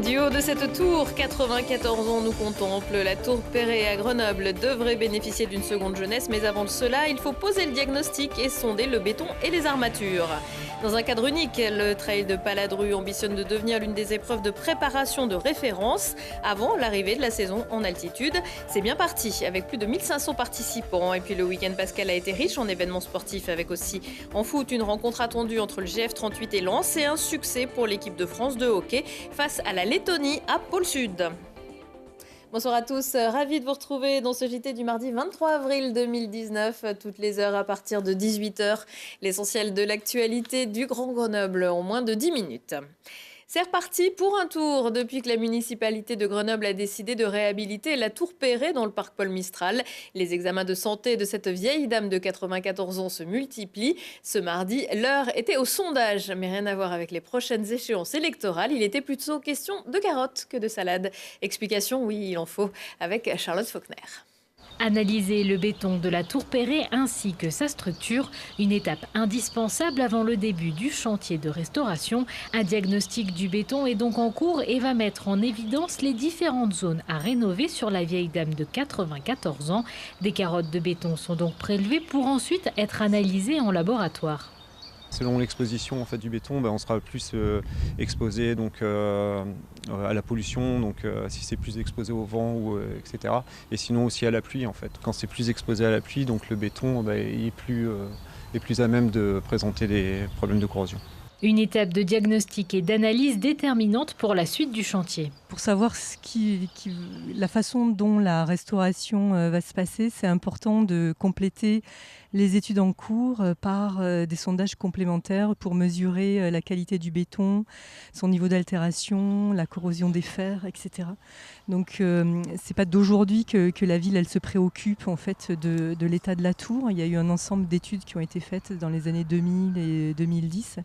Du haut de cette tour, 94 ans nous contemple. La tour Perret à Grenoble devrait bénéficier d'une seconde jeunesse, mais avant cela, il faut poser le diagnostic et sonder le béton et les armatures. Dans un cadre unique, le trail de Paladru ambitionne de devenir l'une des épreuves de préparation de référence avant l'arrivée de la saison en altitude. C'est bien parti, avec plus de 1500 participants. Et puis le week-end pascal a été riche en événements sportifs, avec aussi en foot une rencontre attendue entre le GF38 et Lens et un succès pour l'équipe de France de hockey face à la Lettonie à Pôle Sud. Bonsoir à tous, ravi de vous retrouver dans ce JT du mardi 23 avril 2019, toutes les heures à partir de 18h. L'essentiel de l'actualité du Grand Grenoble en moins de 10 minutes. C'est reparti pour un tour depuis que la municipalité de Grenoble a décidé de réhabiliter la tour Perret dans le parc Paul Mistral. Les examens de santé de cette vieille dame de 94 ans se multiplient. Ce mardi, l'heure était au sondage, mais rien à voir avec les prochaines échéances électorales. Il était plutôt question de carottes que de salade. Explication, oui, il en faut, avec Charlotte Faulkner. Analyser le béton de la tour Perret ainsi que sa structure, une étape indispensable avant le début du chantier de restauration. Un diagnostic du béton est donc en cours et va mettre en évidence les différentes zones à rénover sur la vieille dame de 94 ans. Des carottes de béton sont donc prélevées pour ensuite être analysées en laboratoire. Selon l'exposition du béton, on sera plus exposé à la pollution, si c'est plus exposé au vent, etc. Et sinon aussi à la pluie. Quand c'est plus exposé à la pluie, le béton est plus à même de présenter des problèmes de corrosion. Une étape de diagnostic et d'analyse déterminante pour la suite du chantier. Pour savoir la façon dont la restauration va se passer, c'est important de compléter les études en cours par des sondages complémentaires pour mesurer la qualité du béton, son niveau d'altération, la corrosion des fers, etc. Donc c'est pas d'aujourd'hui que la ville elle se préoccupe de l'état de la tour. Il y a eu un ensemble d'études qui ont été faites dans les années 2000 et 2010.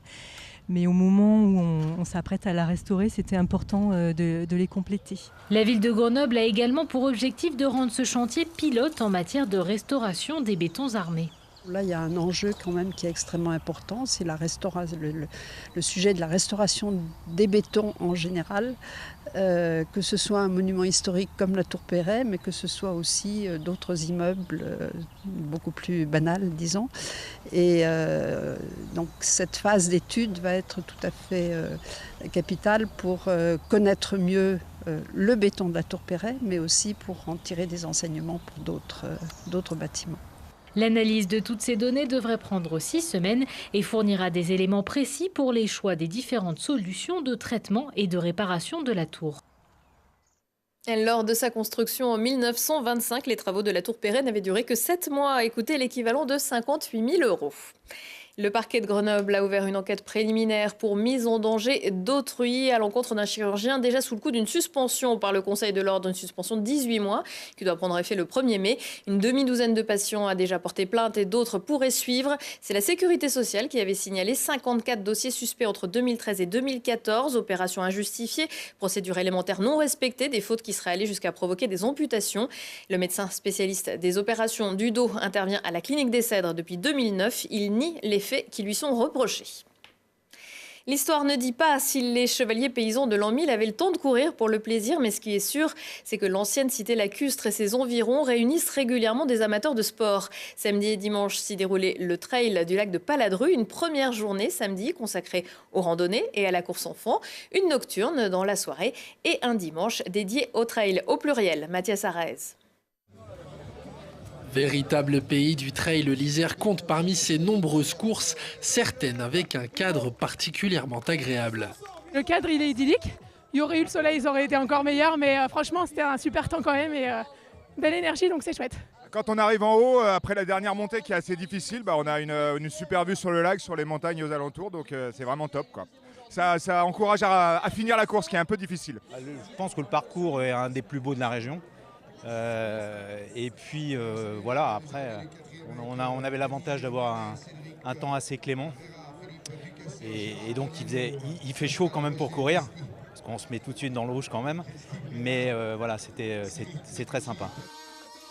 Mais au moment où on s'apprête à la restaurer, c'était important de les compléter. La ville de Grenoble a également pour objectif de rendre ce chantier pilote en matière de restauration des bétons armés. Là, il y a un enjeu quand même qui est extrêmement important, c'est le sujet de la restauration des bétons en général, que ce soit un monument historique comme la tour Perret, mais que ce soit aussi d'autres immeubles beaucoup plus banals, disons. Et donc cette phase d'étude va être tout à fait capitale pour connaître mieux le béton de la tour Perret, mais aussi pour en tirer des enseignements pour d'autres bâtiments. L'analyse de toutes ces données devrait prendre 6 semaines et fournira des éléments précis pour les choix des différentes solutions de traitement et de réparation de la tour. Lors de sa construction en 1925, les travaux de la tour Perret n'avaient duré que 7 mois, coûté l'équivalent de 58 000 €. Le parquet de Grenoble a ouvert une enquête préliminaire pour mise en danger d'autrui à l'encontre d'un chirurgien déjà sous le coup d'une suspension par le Conseil de l'Ordre, une suspension de 18 mois qui doit prendre effet le 1er mai. Une demi-douzaine de patients a déjà porté plainte et d'autres pourraient suivre. C'est la Sécurité sociale qui avait signalé 54 dossiers suspects entre 2013 et 2014. Opérations injustifiées, procédures élémentaires non respectées, des fautes qui seraient allées jusqu'à provoquer des amputations. Le médecin spécialiste des opérations du dos intervient à la clinique des Cèdres depuis 2009. Il nie les faits qui lui sont reprochés. L'histoire ne dit pas si les chevaliers paysans de l'an 1000 avaient le temps de courir pour le plaisir, mais ce qui est sûr, c'est que l'ancienne cité lacustre et ses environs réunissent régulièrement des amateurs de sport. Samedi et dimanche s'y déroulait le trail du lac de Paladru, une première journée samedi consacrée aux randonnées et à la course enfant, une nocturne dans la soirée et un dimanche dédié au trail au pluriel. Mathias Arez. Véritable pays du trail, l'Isère compte parmi ses nombreuses courses, certaines avec un cadre particulièrement agréable. Le cadre, il est idyllique. Il y aurait eu le soleil, ça aurait été encore meilleur, mais franchement, c'était un super temps quand même et belle énergie, donc c'est chouette. Quand on arrive en haut, après la dernière montée qui est assez difficile, on a une super vue sur le lac, sur les montagnes aux alentours, donc c'est vraiment top, quoi. Ça encourage à finir la course qui est un peu difficile. Je pense que le parcours est un des plus beaux de la région. Et puis voilà, après on avait l'avantage d'avoir un temps assez clément et donc il fait chaud quand même pour courir parce qu'on se met tout de suite dans le rouge quand même, mais voilà, c'est très sympa.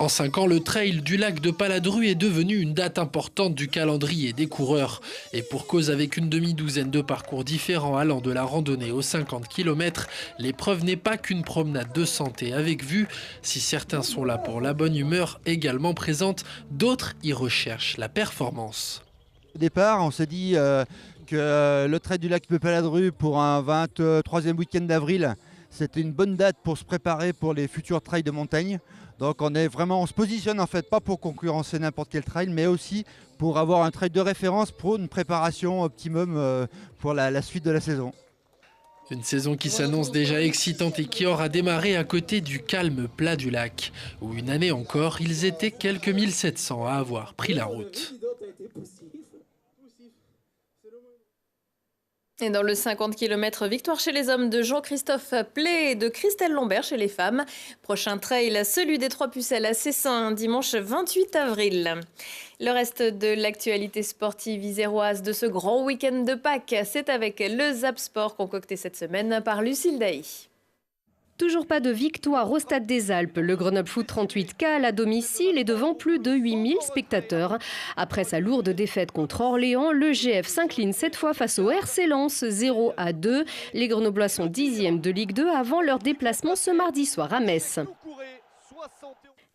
En 5 ans, le trail du lac de Paladru est devenu une date importante du calendrier des coureurs. Et pour cause, avec une demi-douzaine de parcours différents allant de la randonnée aux 50 km, l'épreuve n'est pas qu'une promenade de santé avec vue. Si certains sont là pour la bonne humeur également présente, d'autres y recherchent la performance. Au départ, on s'est dit que le trail du lac de Paladru pour un 23e week-end d'avril, c'était une bonne date pour se préparer pour les futurs trails de montagne. Donc on se positionne en fait pas pour concurrencer n'importe quel trail, mais aussi pour avoir un trail de référence pour une préparation optimum pour la suite de la saison. Une saison qui s'annonce déjà excitante et qui aura démarré à côté du calme plat du lac, où une année encore, ils étaient quelques 1700 à avoir pris la route. Et dans le 50 km, victoire chez les hommes de Jean-Christophe Plé et de Christelle Lambert chez les femmes. Prochain trail, celui des Trois Pucelles à Cessin, dimanche 28 avril. Le reste de l'actualité sportive iséroise de ce grand week-end de Pâques, c'est avec le Zap Sport concocté cette semaine par Lucille Dailly. Toujours pas de victoire au Stade des Alpes. Le Grenoble Foot 38K à domicile est devant plus de 8000 spectateurs. Après sa lourde défaite contre Orléans, le GF s'incline cette fois face au RC Lens 0-2. Les Grenoblois sont 10e de Ligue 2 avant leur déplacement ce mardi soir à Metz.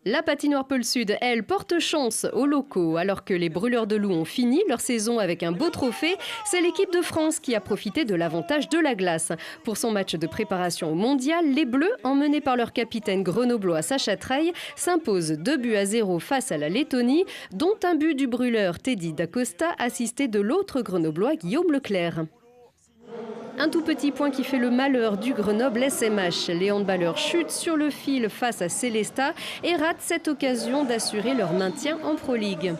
La patinoire Pôle Sud, elle, porte chance aux locaux. Alors que les brûleurs de loups ont fini leur saison avec un beau trophée, c'est l'équipe de France qui a profité de l'avantage de la glace. Pour son match de préparation au mondial, les Bleus, emmenés par leur capitaine grenoblois Sacha Treille, s'imposent 2-0 face à la Lettonie, dont un but du brûleur Teddy Dacosta, assisté de l'autre grenoblois Guillaume Leclerc. Un tout petit point qui fait le malheur du Grenoble SMH. Les handballeurs chutent sur le fil face à Célestat et ratent cette occasion d'assurer leur maintien en Pro League.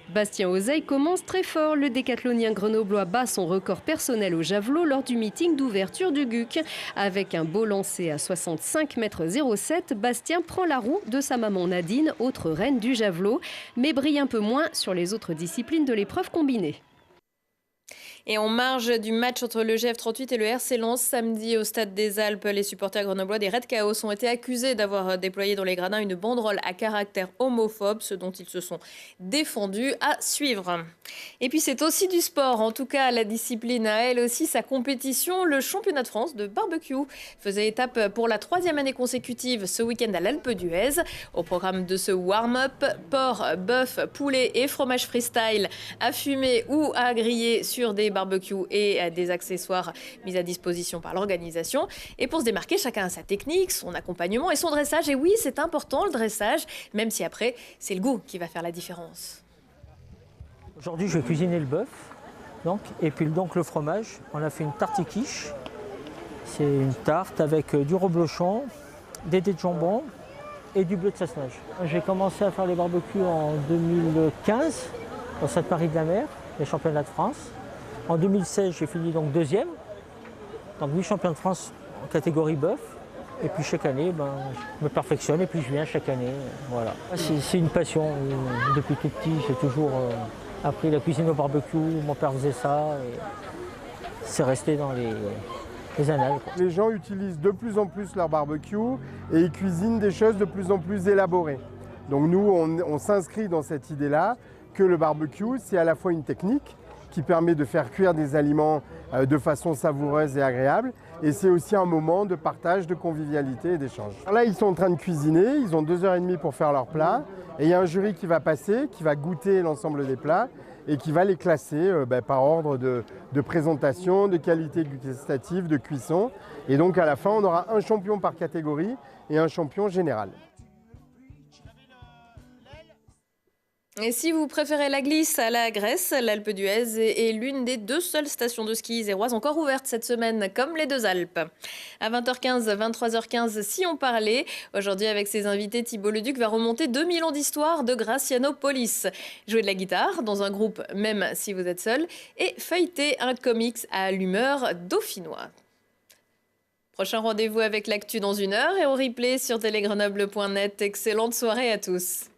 Bastien Ozeille commence très fort. Le décathlonien grenoblois bat son record personnel au javelot lors du meeting d'ouverture du GUC. Avec un beau lancer à 65,07 m, Bastien prend la roue de sa maman Nadine, autre reine du javelot, mais brille un peu moins sur les autres disciplines de l'épreuve combinée. Et en marge du match entre le GF38 et le RC Lens, samedi au Stade des Alpes, les supporters grenoblois des Red Chaos ont été accusés d'avoir déployé dans les gradins une banderole à caractère homophobe, ce dont ils se sont défendus. À suivre. Et puis c'est aussi du sport, en tout cas la discipline a elle aussi sa compétition. Le championnat de France de barbecue faisait étape pour la 3e année consécutive ce week-end à l'Alpe d'Huez. Au programme de ce warm-up, porc, bœuf, poulet et fromage freestyle à fumer ou à griller sur des barbecue et des accessoires mis à disposition par l'organisation. Et pour se démarquer, chacun a sa technique, son accompagnement et son dressage. Et oui, c'est important le dressage, même si après, c'est le goût qui va faire la différence. Aujourd'hui, je vais cuisiner le bœuf, et puis donc le fromage. On a fait une tarte quiche. C'est une tarte avec du reblochon, des dés de jambon et du bleu de Sassenage. J'ai commencé à faire les barbecues en 2015 au Stade Paris de la Mer, les championnats de France. En 2016, j'ai fini donc 2e, donc vice-champion de France en catégorie bœuf. Et puis chaque année, je me perfectionne et puis je viens chaque année. Voilà. C'est une passion. Depuis tout petit, j'ai toujours appris la cuisine au barbecue. Mon père faisait ça et c'est resté dans les annales. Les gens utilisent de plus en plus leur barbecue et ils cuisinent des choses de plus en plus élaborées. Donc nous, on s'inscrit dans cette idée-là que le barbecue, c'est à la fois une technique qui permet de faire cuire des aliments de façon savoureuse et agréable. Et c'est aussi un moment de partage, de convivialité et d'échange. Là, ils sont en train de cuisiner, ils ont 2h30 pour faire leur plat. Et il y a un jury qui va passer, qui va goûter l'ensemble des plats et qui va les classer par ordre de présentation, de qualité gustative, de cuisson. Et donc à la fin, on aura un champion par catégorie et un champion général. Et si vous préférez la glisse à la Grèce, l'Alpe d'Huez est l'une des 2 seules stations de ski iséroises encore ouvertes cette semaine, comme les 2 Alpes. À 20h15, 23h15, si on parlait, aujourd'hui avec ses invités, Thibault Leduc va remonter 2000 ans d'histoire de Gracianopolis. Jouer de la guitare dans un groupe, même si vous êtes seul, et feuilleter un comics à l'humeur dauphinois. Prochain rendez-vous avec l'actu dans 1 heure et au replay sur télégrenoble.net. Excellente soirée à tous.